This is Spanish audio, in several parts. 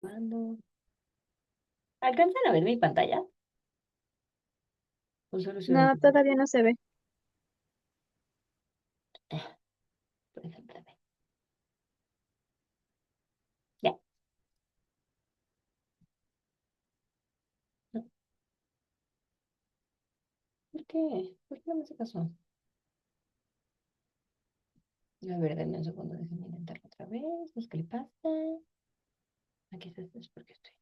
¿Cuándo? ¿Alcanzan a ver mi pantalla? ¿O solo se ve un No, poco? todavía no se ve. Por ejemplo, a ver. Ya. No, ¿por qué? ¿Por qué no me hace caso? A ver, denme un segundo, déjenme intentarlo otra vez. ¿Qué le pasa? Aquí está, esto es porque estoy.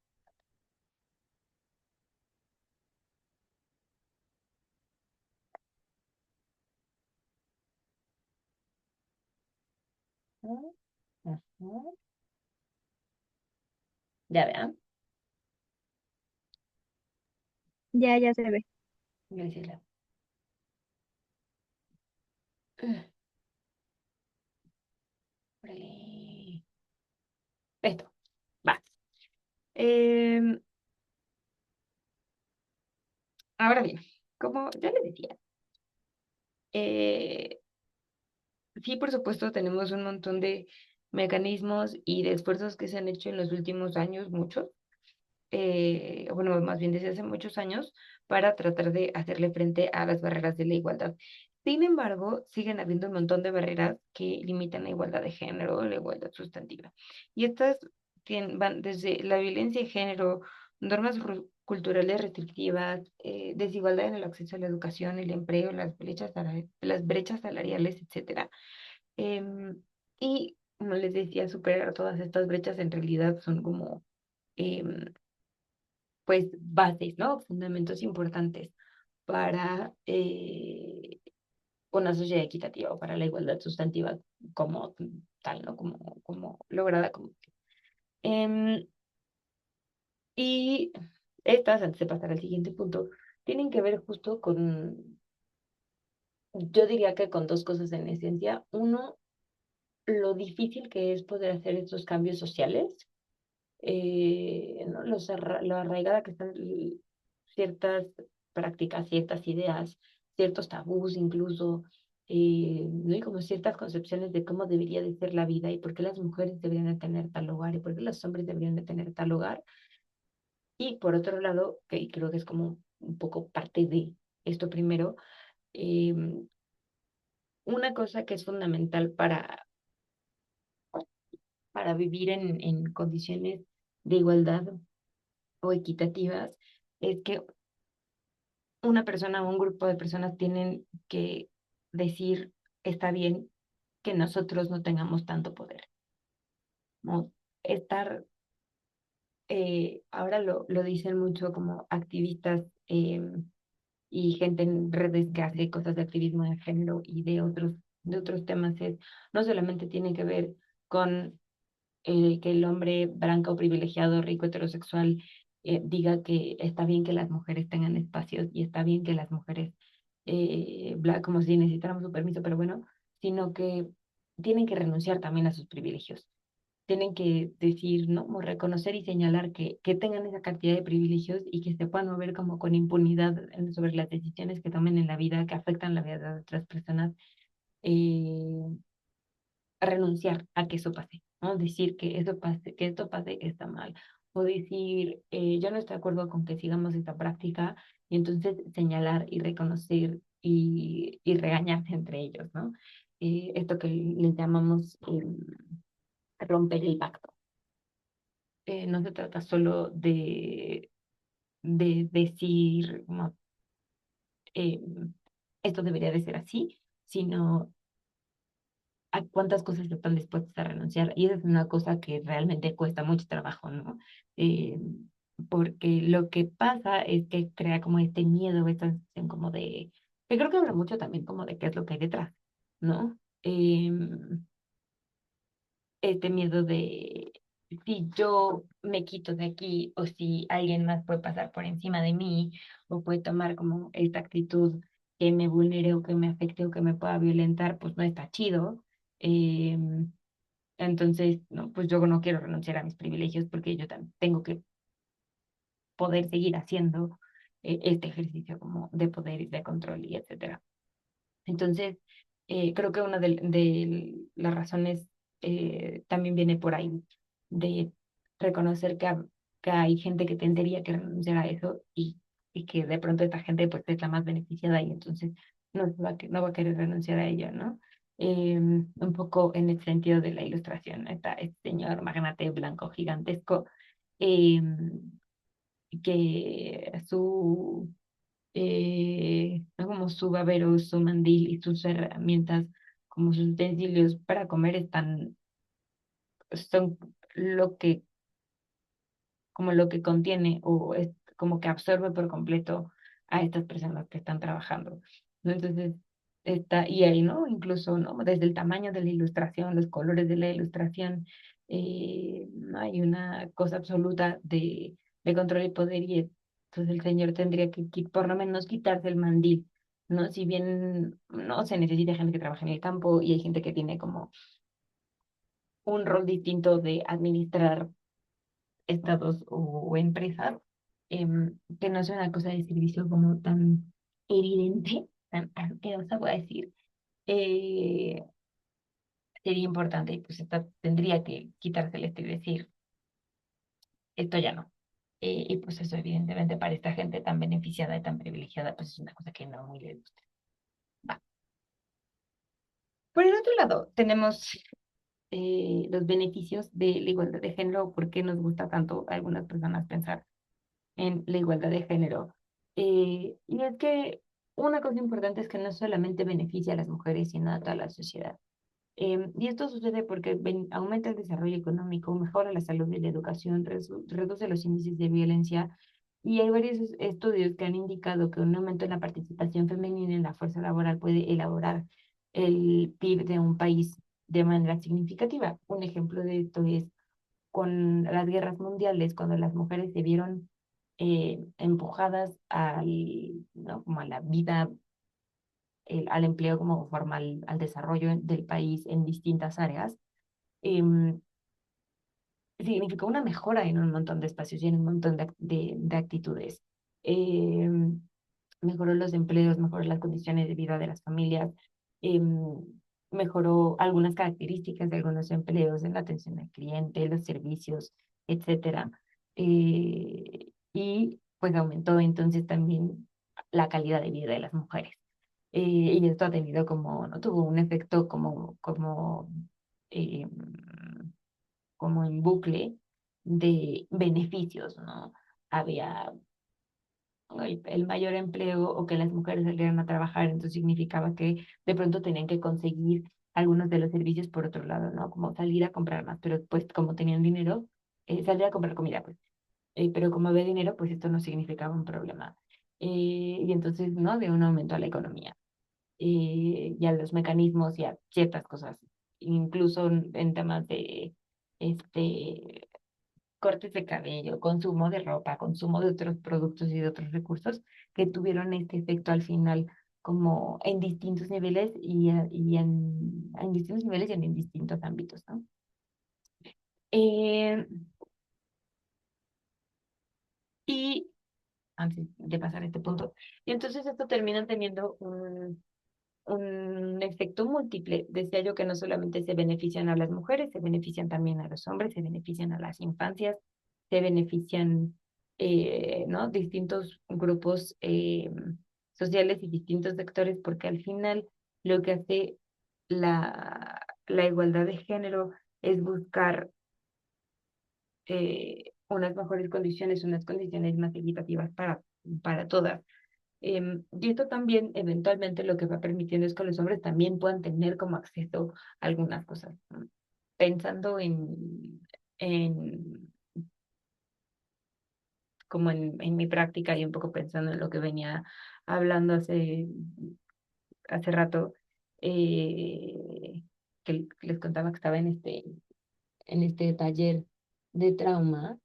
Ah, ajá. Ya vean. Ya se ve. Gracias, Lau. Órale. Esto. Va. Em, Ahora bien, como ya les decía, eh, sí, por supuesto, tenemos un montón de mecanismos y de esfuerzos que se han hecho en los últimos años, muchos, bueno, más bien desde hace muchos años, para tratar de hacerle frente a las barreras de la igualdad. Sin embargo, siguen habiendo un montón de barreras que limitan la igualdad de género, la igualdad sustantiva. Y estas van desde la violencia de género, normas culturales restrictivas, desigualdad en el acceso a la educación, el empleo, las brechas salariales, etcétera. Em, y como les decía, superar todas estas brechas en realidad son como em, pues bases, ¿no? Fundamentos importantes para una sociedad equitativa o para la igualdad sustantiva como tal, ¿no? Como lograda como. Em, y estas, antes de pasar al siguiente punto, tienen que ver justo con, yo diría que con dos cosas en esencia. Uno, lo difícil que es poder hacer estos cambios sociales, ¿no? Lo arraigada que están ciertas prácticas, ciertas ideas, ciertos tabús incluso, ¿no? Y como ciertas concepciones de cómo debería de ser la vida y por qué las mujeres deberían de tener tal lugar y por qué los hombres deberían de tener tal lugar. Y por otro lado, que creo que es como un poco parte de esto primero, eh, una cosa que es fundamental para vivir en condiciones de igualdad o equitativas es que una persona o un grupo de personas tienen que decir, está bien que nosotros no tengamos tanto poder, ¿no? Estar, ahora lo dicen mucho como activistas y gente en redes que hace cosas de activismo de género y de otros temas, es, no solamente tiene que ver con que el hombre blanco, privilegiado, rico, heterosexual, diga que está bien que las mujeres tengan espacios y está bien que las mujeres, como si necesitáramos su permiso, pero bueno, sino que tienen que renunciar también a sus privilegios. Tienen que decir, ¿no? O reconocer y señalar que tengan esa cantidad de privilegios y que se puedan mover como con impunidad sobre las decisiones que tomen en la vida, que afectan la vida de otras personas, eh, renunciar a que eso pase, ¿no? Decir que eso pase, que esto pase está mal. O decir, yo no estoy de acuerdo con que sigamos esta práctica, y entonces señalar y reconocer y regañarse entre ellos, ¿no? Esto que les llamamos romper el pacto. No se trata solo de decir, como, eh, esto debería de ser así, sino a cuántas cosas están dispuestos a renunciar. Y esa es una cosa que realmente cuesta mucho trabajo, ¿no? Eh, Porque lo que pasa es que crea como este miedo, esta sensación como de, que creo que habla mucho también como de qué es lo que hay detrás, ¿no? Este miedo de si yo me quito de aquí o si alguien más puede pasar por encima de mí o puede tomar como esta actitud que me vulnere o que me afecte o que me pueda violentar, pues no está chido. Eh, entonces, no, pues yo no quiero renunciar a mis privilegios porque yo también tengo que poder seguir haciendo este ejercicio como de poder y de control y etcétera. Entonces, creo que una de las razones también viene por ahí, de reconocer que hay gente que tendría que renunciar a eso y que de pronto esta gente pues es la más beneficiada y entonces no va a querer renunciar a ello, ¿no? Un poco en el sentido de la ilustración, está este señor magnate blanco gigantesco que ¿no? Como su babero, su mandil y sus herramientas, como sus utensilios para comer son lo que como lo que contiene o es como que absorbe por completo a estas personas que están trabajando, ¿no? Entonces, y ahí, ¿no? Incluso, ¿no? Desde el tamaño de la ilustración, los colores de la ilustración, no hay una cosa absoluta de control y poder y entonces el señor tendría que por lo menos quitarse el mandil, ¿no? Si bien no se necesita gente que trabaje en el campo y hay gente que tiene como un rol distinto de administrar estados o empresas, que no es una cosa de servicio como tan evidente, tan asquerosa, voy a decir, eh, sería importante y pues esta tendría que quitársele esto y decir, esto ya no. Y pues eso evidentemente para esta gente tan beneficiada y tan privilegiada, pues es una cosa que no muy le gusta. Va. Por el otro lado, tenemos los beneficios de la igualdad de género, por qué nos gusta tanto a algunas personas pensar en la igualdad de género. Y es que una cosa importante es que no solamente beneficia a las mujeres, sino a toda la sociedad. Y esto sucede porque aumenta el desarrollo económico, mejora la salud y la educación, reduce los índices de violencia. Y hay varios estudios que han indicado que un aumento en la participación femenina en la fuerza laboral puede elaborar el PIB de un país de manera significativa. Un ejemplo de esto es con las guerras mundiales, cuando las mujeres se vieron empujadas ¿no? como a la vida, al empleo como formal, al desarrollo del país en distintas áreas, em, significó una mejora en un montón de espacios y en un montón de actitudes. Em, Mejoró los empleos, mejoró las condiciones de vida de las familias, em, mejoró algunas características de algunos empleos en la atención al cliente, los servicios, etcétera. Y pues aumentó entonces también la calidad de vida de las mujeres. Y esto ha tenido como, ¿no? Tuvo un efecto em, como en bucle de beneficios, ¿no? Había el mayor empleo o que las mujeres salieran a trabajar, entonces significaba que de pronto tenían que conseguir algunos de los servicios por otro lado, ¿no? Como salir a comprar más, pero pues como tenían dinero, salir a comprar comida, pues, pero como había dinero, pues esto no significaba un problema. Y entonces, ¿no? De un aumento a la economía y a los mecanismos y a ciertas cosas, incluso en temas de este cortes de cabello, consumo de ropa, consumo de otros productos y de otros recursos que tuvieron este efecto al final como en distintos niveles en distintos niveles y en distintos ámbitos, ¿no? Eh, y antes de pasar a este punto, y entonces esto termina teniendo un efecto múltiple. Decía yo que no solamente se benefician a las mujeres, se benefician también a los hombres, se benefician a las infancias, se benefician, ¿no? Distintos grupos sociales y distintos sectores, porque al final lo que hace la igualdad de género es buscar unas mejores condiciones, unas condiciones más equitativas para todas. Y esto también eventualmente lo que va permitiendo es que los hombres también puedan tener como acceso a algunas cosas, ¿no? Pensando en como en mi práctica y un poco pensando en lo que venía hablando hace rato, que les contaba que estaba en este taller de trauma,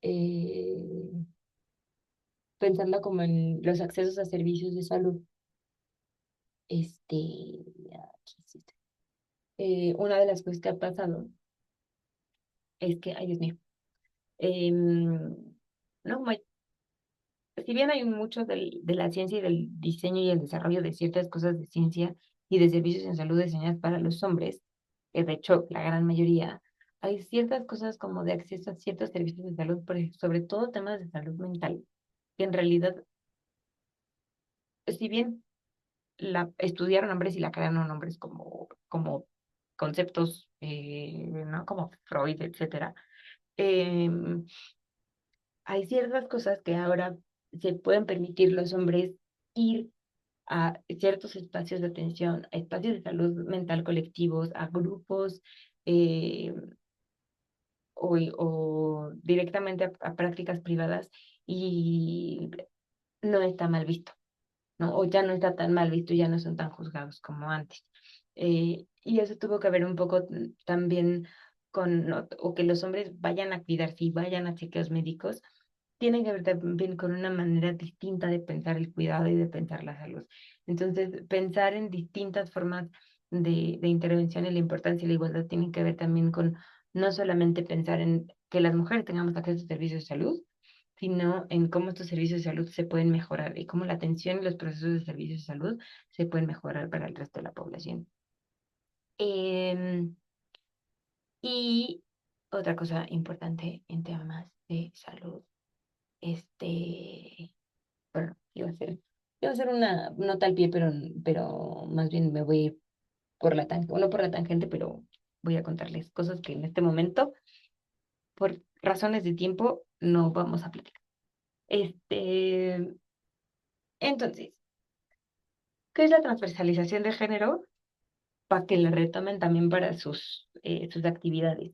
eh, pensarlo como en los accesos a servicios de salud. Aquí sí. Una de las cosas que ha pasado es que, ay Dios mío, no, si bien hay mucho de la ciencia y del diseño y el desarrollo de ciertas cosas de ciencia y de servicios en salud diseñadas para los hombres, que de hecho la gran mayoría, hay ciertas cosas como de acceso a ciertos servicios de salud, sobre todo temas de salud mental, que en realidad, si bien la estudiaron hombres y la crearon hombres como conceptos, ¿no? Como Freud, etcétera. em, Hay ciertas cosas que ahora se pueden permitir los hombres ir a ciertos espacios de atención, a espacios de salud mental colectivos, a grupos, eh, o directamente a prácticas privadas, y no está mal visto, ¿no? O ya no está tan mal visto, ya no son tan juzgados como antes. Y eso tuvo que ver un poco también con, ¿no? O que los hombres vayan a cuidarse y vayan a chequeos médicos, tiene que ver también con una manera distinta de pensar el cuidado y de pensar la salud. Entonces, pensar en distintas formas de intervención y la importancia y la igualdad tienen que ver también con no solamente pensar en que las mujeres tengamos acceso a servicios de salud, sino en cómo estos servicios de salud se pueden mejorar y cómo la atención y los procesos de servicios de salud se pueden mejorar para el resto de la población. Em, y otra cosa importante en temas de salud, bueno, iba a hacer una nota al pie, pero más bien me voy a ir por la tangente, no por la tangente, pero voy a contarles cosas que en este momento, por razones de tiempo, no vamos a platicar. Este, entonces, ¿qué es la transversalización de género? Para que la retomen también para sus actividades.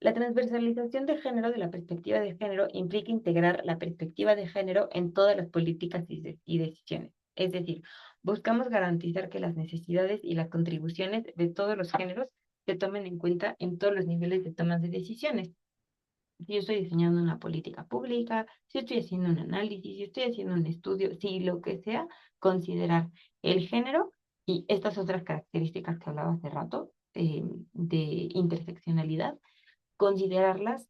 La transversalización de género de la perspectiva de género implica integrar la perspectiva de género en todas las políticas y decisiones. Es decir, buscamos garantizar que las necesidades y las contribuciones de todos los géneros se tomen en cuenta en todos los niveles de tomas de decisiones. Si yo estoy diseñando una política pública, si estoy haciendo un análisis, si estoy haciendo un estudio, si lo que sea, considerar el género y estas otras características que hablaba hace rato, de interseccionalidad, considerarlas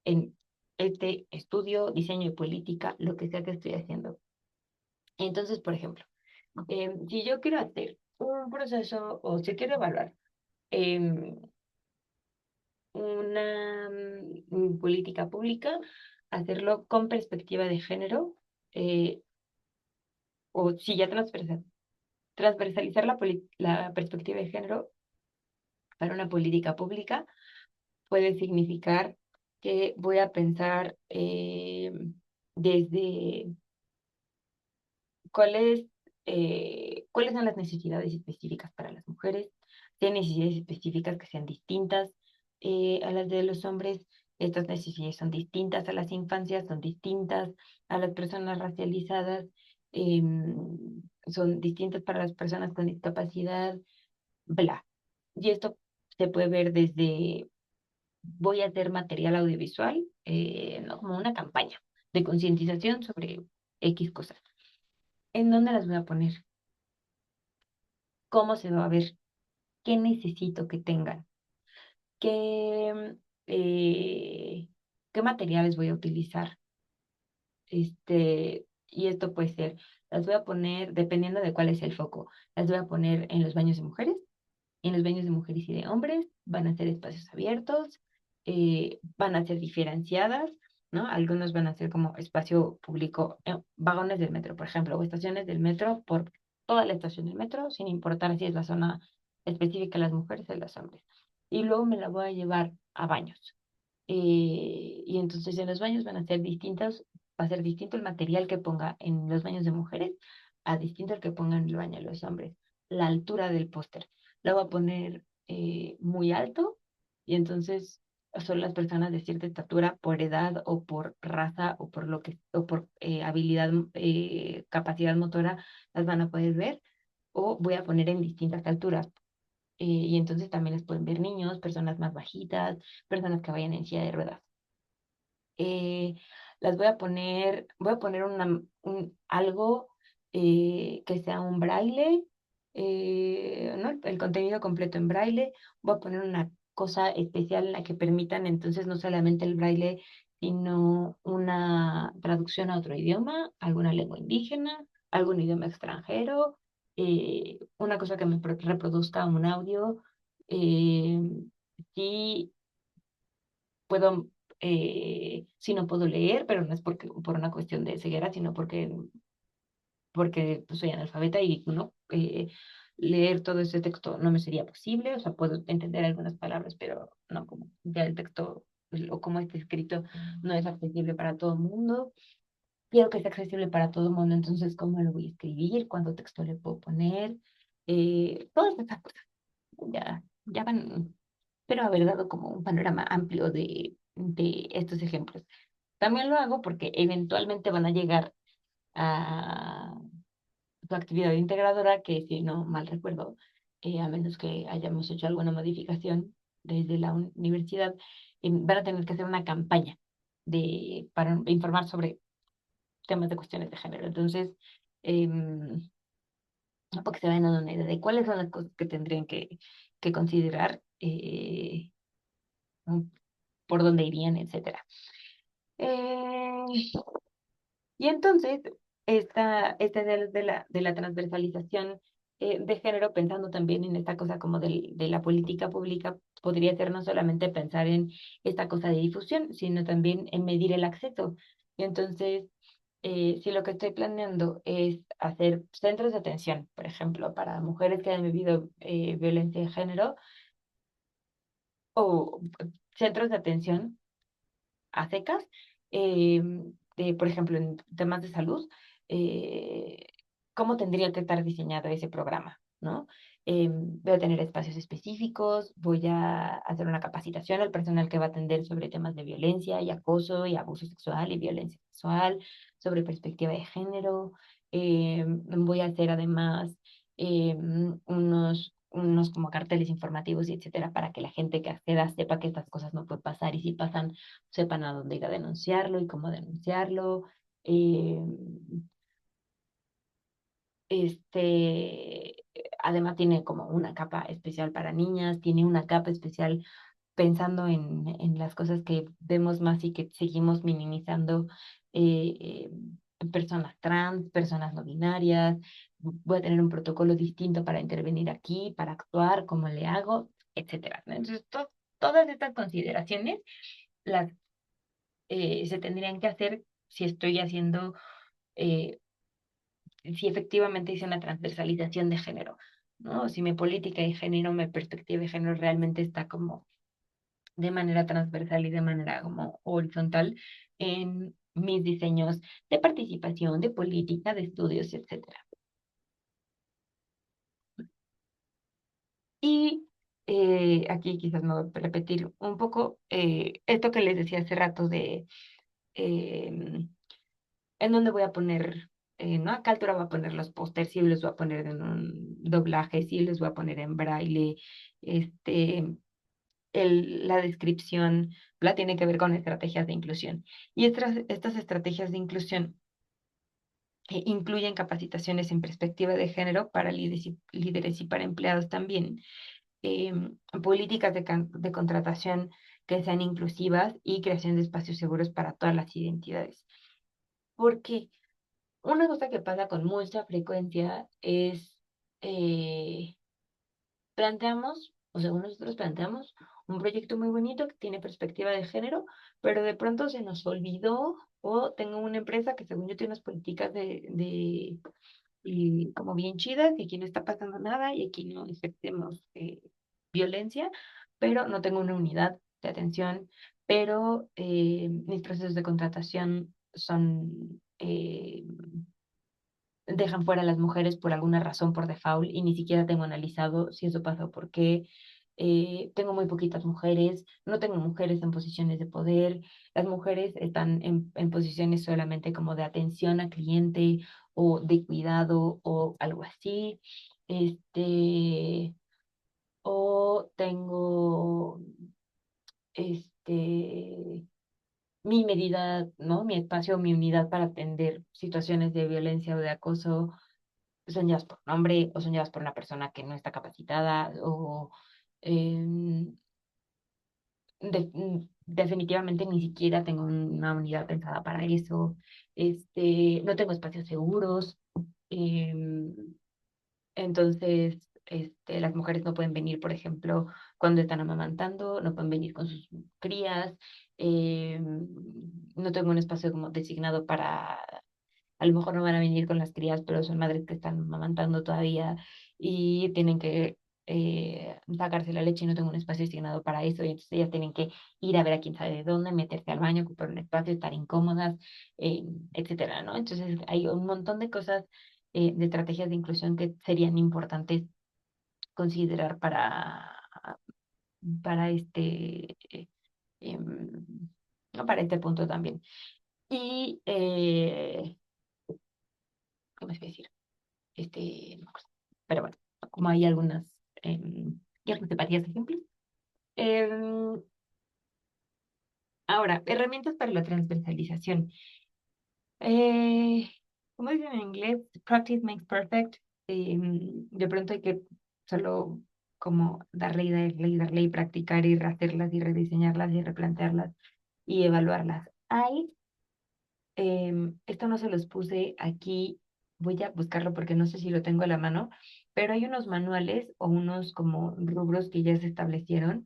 en este estudio, diseño de política, lo que sea que estoy haciendo. Entonces, por ejemplo, si yo quiero hacer un proceso o si quiero evaluar em, una política pública, hacerlo con perspectiva de género, eh, o si ya transversalizar la perspectiva de género para una política pública puede significar que voy a pensar desde cuáles, cuáles son las necesidades específicas para las mujeres, si hay necesidades específicas que sean distintas a las de los hombres, estas necesidades son distintas a las infancias, son distintas a las personas racializadas, son distintas para las personas con discapacidad, bla. Y esto se puede ver desde voy a hacer material audiovisual, ¿no? Como una campaña de concientización sobre X cosas. ¿En dónde las voy a poner? ¿Cómo se va a ver? ¿Qué necesito que tengan? ¿Qué, eh, qué materiales voy a utilizar? Y esto puede ser, las voy a poner, dependiendo de cuál es el foco, las voy a poner en los baños de mujeres, en los baños de mujeres y de hombres, van a ser espacios abiertos, van a ser diferenciadas, ¿no? Algunos van a ser como espacio público, vagones del metro, por ejemplo, o estaciones del metro por toda la estación del metro, sin importar si es la zona específica de las mujeres o de los hombres. Y luego me la voy a llevar a baños. Y entonces en los baños van a ser distintos, va a ser distinto el material que ponga en los baños de mujeres a distinto el que ponga en el baño de los hombres. La altura del póster la voy a poner muy alto, y entonces son las personas de cierta estatura por edad o por raza o por lo que o por habilidad, capacidad motora, las van a poder ver, o voy a poner en distintas alturas. Y entonces también les pueden ver niños, personas más bajitas, personas que vayan en silla de ruedas. Eh, las voy a poner algo que sea un braille, ¿no? El contenido completo en braille. Voy a poner una cosa especial en la que permitan entonces no solamente el braille, sino una traducción a otro idioma, alguna lengua indígena, algún idioma extranjero, una cosa que me reproduzca un audio. Eh, sí, puedo, sí no puedo leer, pero no es por una cuestión de ceguera, sino porque pues, soy analfabeta y no, leer todo ese texto no me sería posible, o sea, puedo entender algunas palabras, pero no como ya el texto o como está escrito no es accesible para todo el mundo. Quiero que sea accesible para todo el mundo, entonces, ¿cómo lo voy a escribir? ¿Cuánto texto le puedo poner? Todas estas cosas ya van, pero haber dado como un panorama amplio de estos ejemplos. También lo hago porque eventualmente van a llegar a su actividad integradora, que si no mal recuerdo, a menos que hayamos hecho alguna modificación desde la universidad, van a tener que hacer una campaña para informar sobre temas de cuestiones de género. Entonces, em, porque se vayan dando una idea de cuáles son las cosas que tendrían que considerar, por dónde irían, etcétera. Eh, Y entonces, esta de la transversalización de género, pensando también en esta cosa como de la política pública, podría ser no solamente pensar en esta cosa de difusión, sino también en medir el acceso. Y entonces, si lo que estoy planeando es hacer centros de atención, por ejemplo, para mujeres que han vivido violencia de género, o centros de atención a secas, eh, por ejemplo, en temas de salud, eh, ¿cómo tendría que estar diseñado ese programa? ¿No? Voy a tener espacios específicos, voy a hacer una capacitación al personal que va a atender sobre temas de violencia y acoso y abuso sexual y violencia sexual, sobre perspectiva de género. Voy a hacer además unos como carteles informativos y etcétera para que la gente que acceda sepa que estas cosas no pueden pasar y si pasan sepan a dónde ir a denunciarlo y cómo denunciarlo. Eh, además tiene como una capa especial para niñas, tiene una capa especial pensando en las cosas que vemos más y que seguimos minimizando, eh, personas trans, personas no binarias. Voy a tener un protocolo distinto para intervenir aquí, para actuar, cómo le hago, etcétera, ¿no? Entonces, todas estas consideraciones las se tendrían que hacer si estoy haciendo, eh, si efectivamente hice una transversalización de género, ¿no? Si mi política de género, mi perspectiva de género realmente está como de manera transversal y de manera como horizontal en mis diseños de participación, de política, de estudios, etcétera. Y aquí quizás me voy a repetir un poco esto que les decía hace rato de em, en donde voy a poner, ¿no? A qué altura voy a poner los pósters, sí les voy a poner en un doblaje, sí les voy a poner en braille, este, la descripción, la tiene que ver con estrategias de inclusión. Y estas estrategias de inclusión incluyen capacitaciones en perspectiva de género para líderes y para empleados también, políticas de contratación que sean inclusivas y creación de espacios seguros para todas las identidades. Porque una cosa que pasa con mucha frecuencia es, eh, o sea, nosotros planteamos un proyecto muy bonito que tiene perspectiva de género, pero de pronto se nos olvidó o tengo una empresa que según yo tiene unas políticas y como bien chidas y aquí no está pasando nada y aquí no ejercemos violencia, pero no tengo una unidad de atención, pero mis procesos de contratación son dejan fuera a las mujeres por alguna razón por default y ni siquiera tengo analizado si eso pasa o por qué. Tengo muy poquitas mujeres, no tengo mujeres en posiciones de poder, las mujeres están en posiciones solamente como de atención al cliente o de cuidado o algo así. Este, o tengo este, mi medida, ¿no? Mi espacio, mi unidad para atender situaciones de violencia o de acoso son llevadas por un hombre o son llevadas por una persona que no está capacitada o em, definitivamente ni siquiera tengo una unidad pensada para eso. No tengo espacios seguros. em, entonces, las mujeres no pueden venir, por ejemplo, cuando están amamantando, no pueden venir con sus crías, eh, no tengo un espacio como designado para, a lo mejor no van a venir con las crías, pero son madres que están amamantando todavía y tienen que sacarse la leche y no tengo un espacio designado para eso, y entonces ellas tienen que ir a ver a quién sabe de dónde, meterse al baño, ocupar un espacio, estar incómodas, etcétera, ¿no? Entonces hay un montón de cosas, de estrategias de inclusión que serían importantes considerar para em, no, para este punto también. Y, ¿qué más voy a decir? No me acuerdo. Pero bueno, como hay algunas, ya que te parías ejemplos. Em, Ahora, herramientas para la transversalización. Eh, Como dicen en inglés, practice makes perfect. De pronto hay que solo como darle y practicar y rehacerlas y rediseñarlas y replantearlas y evaluarlas. Esto no se los puse aquí, voy a buscarlo porque no sé si lo tengo a la mano, pero hay unos manuales o unos como rubros que ya se establecieron,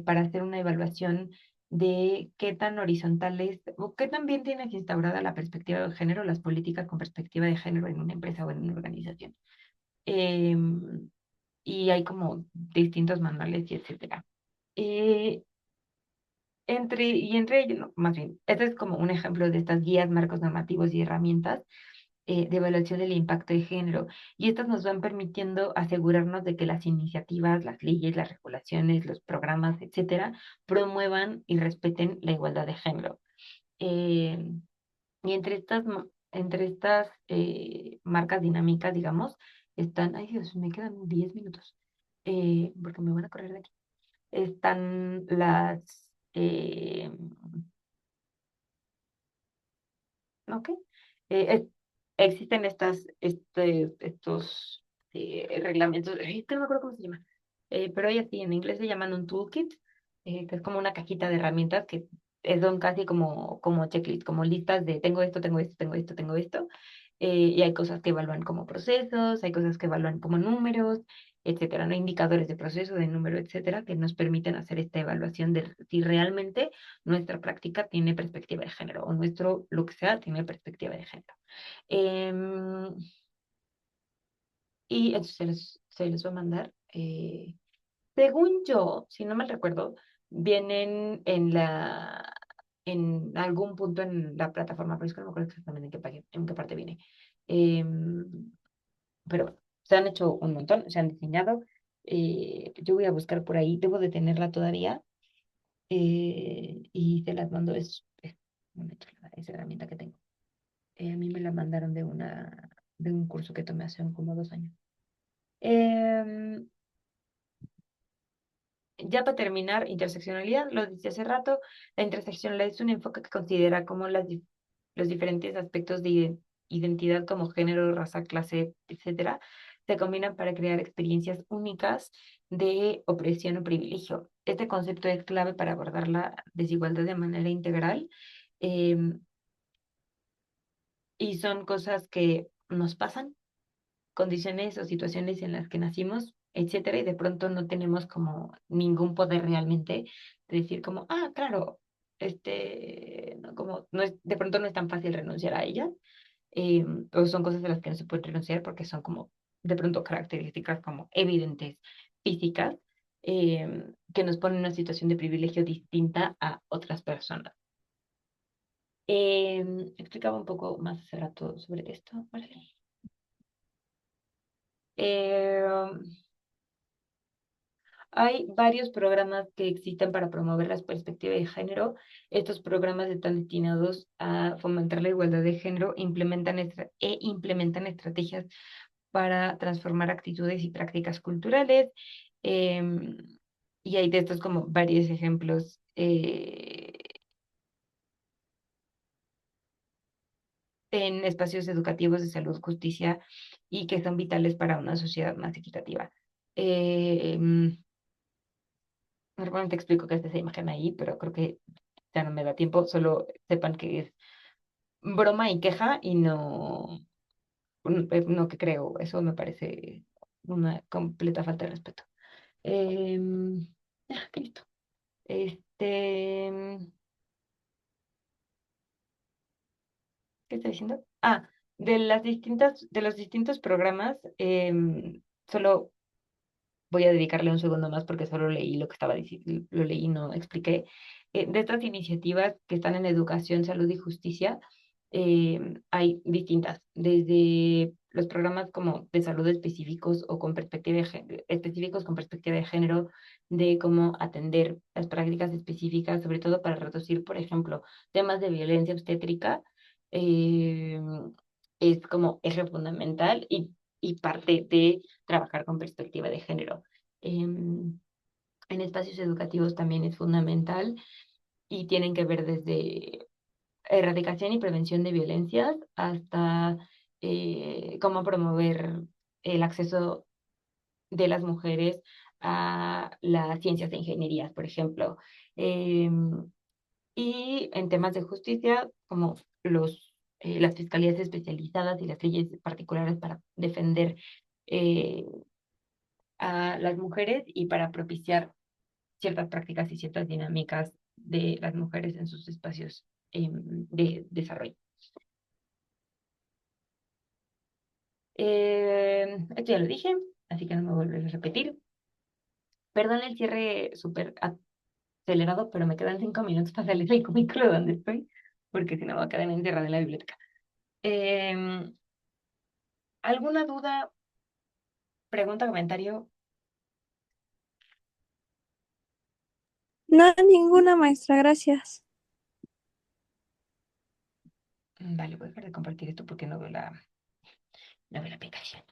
para hacer una evaluación de qué tan horizontales o qué tan bien tienes instaurada la perspectiva de género, las políticas con perspectiva de género en una empresa o en una organización. Em, y hay como distintos manuales y etcétera. Eh, entre ellos, no, más bien, este es como un ejemplo de estas guías, marcos normativos y herramientas, de evaluación del impacto de género. Y estas nos van permitiendo asegurarnos de que las iniciativas, las leyes, las regulaciones, los programas, etcétera, promuevan y respeten la igualdad de género. Eh, y entre estas marcas dinámicas, digamos, están, ay Dios, me quedan 10 minutos, porque me van a correr de aquí. Están ¿ok? Existen estos reglamentos, ay, que no me acuerdo cómo se llama, pero ellas sí, en inglés se llaman un toolkit, que es como una cajita de herramientas que son casi como checklist, como listas de tengo esto, tengo esto, tengo esto, tengo esto, y hay cosas que evalúan como procesos, hay cosas que evalúan como números, etcétera, ¿no? Indicadores de proceso, de número, etcétera, que nos permiten hacer esta evaluación de si realmente nuestra práctica tiene perspectiva de género o nuestro lo que sea tiene perspectiva de género. Em, y eso se les va a mandar. Según yo, si no mal recuerdo, vienen en algún punto en la plataforma, pero es que no me acuerdo exactamente en qué parte viene. Em, pero bueno, se han hecho un montón, se han diseñado. Yo voy a buscar por ahí, debo de tenerla todavía, y se las mando. Es una chulada, esa herramienta que tengo. A mí me la mandaron de un curso que tomé hace como 2 años. Em, ya para terminar, interseccionalidad, lo dije hace rato, la interseccionalidad es un enfoque que considera cómo los diferentes aspectos de identidad como género, raza, clase, etcétera, se combinan para crear experiencias únicas de opresión o privilegio. Este concepto es clave para abordar la desigualdad de manera integral. em, y son cosas que nos pasan, condiciones o situaciones en las que nacimos, etcétera, y de pronto no tenemos como ningún poder realmente de decir como, ah, claro, no, como no es, de pronto no es tan fácil renunciar a ellas, o son cosas de las que no se puede renunciar porque son como de pronto características como evidentes, físicas, que nos ponen en una situación de privilegio distinta a otras personas. Explicaba un poco más hace rato sobre esto, Marcela. Eh, Hay varios programas que existen para promover la perspectiva de género. Estos programas están destinados a fomentar la igualdad de género, implementan estrategias para transformar actitudes y prácticas culturales. em, y hay de estos como varios ejemplos, en espacios educativos de salud, justicia y que son vitales para una sociedad más equitativa. Normalmente explico que es esa imagen ahí, pero creo que ya no me da tiempo. Solo sepan que es broma y queja y no que creo. Eso me parece una completa falta de respeto. Em, listo. Este, ¿qué estoy diciendo? Ah, de los distintos programas, solo voy a dedicarle un segundo más porque solo leí lo que estaba diciendo, lo leí, no expliqué. De estas iniciativas que están en educación, salud y justicia, hay distintas, desde los programas como de salud específicos o con perspectiva específicos con perspectiva de género, de cómo atender las prácticas específicas, sobre todo para reducir, por ejemplo, temas de violencia obstétrica, eh, es como eje fundamental y parte de trabajar con perspectiva de género. En espacios educativos también es fundamental y tienen que ver desde erradicación y prevención de violencias hasta cómo promover el acceso de las mujeres a las ciencias e ingenierías, por ejemplo. Y en temas de justicia, como las fiscalías especializadas y las leyes particulares para defender eh, a las mujeres y para propiciar ciertas prácticas y ciertas dinámicas de las mujeres en sus espacios de desarrollo. Esto ya lo dije, así que no me volveré a repetir. Perdón el cierre súper acelerado, pero me quedan 5 minutos para salir del cubículo donde estoy, porque si no voy a quedar encerrada en la biblioteca. Em, ¿Alguna duda, pregunta, comentario? No, ninguna maestra, gracias. Vale, voy a dejar de compartir esto porque no veo la aplicación.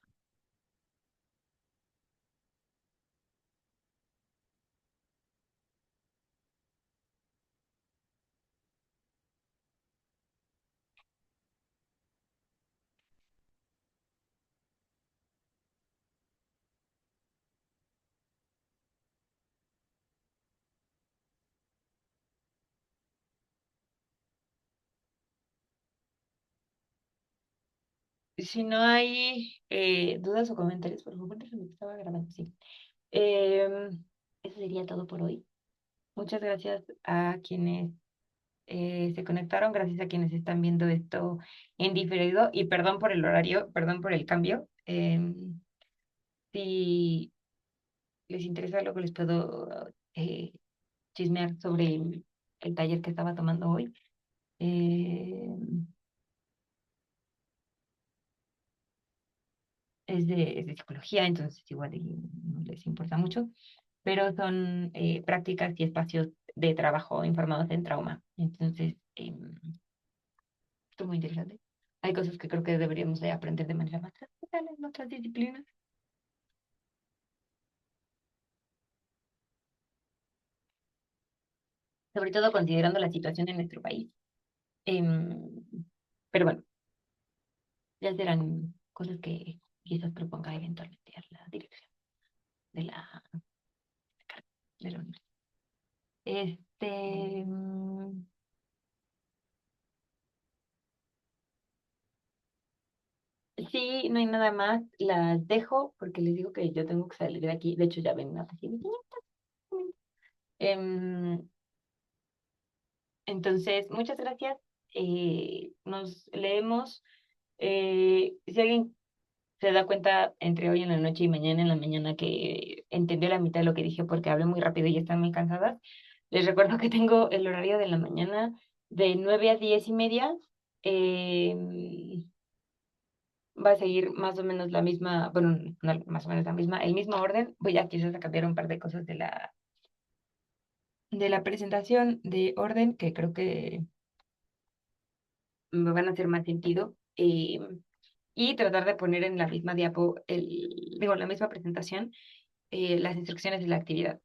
Si no hay dudas o comentarios, por favor, déjenme que estaba grabando. Sí. Eso sería todo por hoy. Muchas gracias a quienes se conectaron, gracias a quienes están viendo esto en diferido y perdón por el horario, perdón por el cambio. Si les interesa, luego les puedo chismear sobre el taller que estaba tomando hoy. Em, es de psicología, entonces igual y no les importa mucho, pero son prácticas y espacios de trabajo informados en trauma. Entonces, esto es muy interesante. Hay cosas que creo que deberíamos de aprender de manera más transversal en otras disciplinas, sobre todo considerando la situación en nuestro país. Em, pero bueno, ya serán cosas que quizás proponga eventualmente a la dirección de la universidad. Este, sí, no hay nada más. Las dejo porque les digo que yo tengo que salir de aquí. De hecho, ya ven una así. Em, entonces, muchas gracias. Nos leemos. Si alguien se da cuenta entre hoy en la noche y mañana en la mañana que entendió la mitad de lo que dije porque hablé muy rápido y están muy cansadas, les recuerdo que tengo el horario de la mañana de 9 a 10:30. Em, Va a seguir más o menos la misma, bueno, no más o menos la misma, el mismo orden. Voy a quizás a cambiar un par de cosas de la presentación de orden que creo que me van a hacer más sentido. Y tratar de poner en la misma digo, en la misma presentación, las instrucciones de la actividad,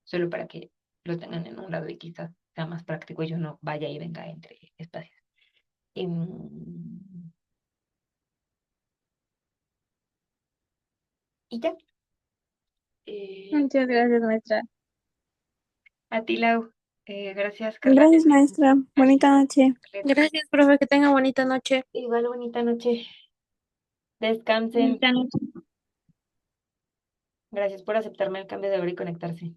solo para que lo tengan en un lado y quizás sea más práctico y yo no vaya y venga entre espacios. Em, y ya. Eh, Muchas gracias, maestra. a ti, Lau. Gracias, Carla. Gracias, maestra. Bonita noche. Gracias, profe, que tenga bonita noche. Igual, bonita noche. Descansen. Bonita noche. Gracias por aceptarme el cambio de hora y conectarse.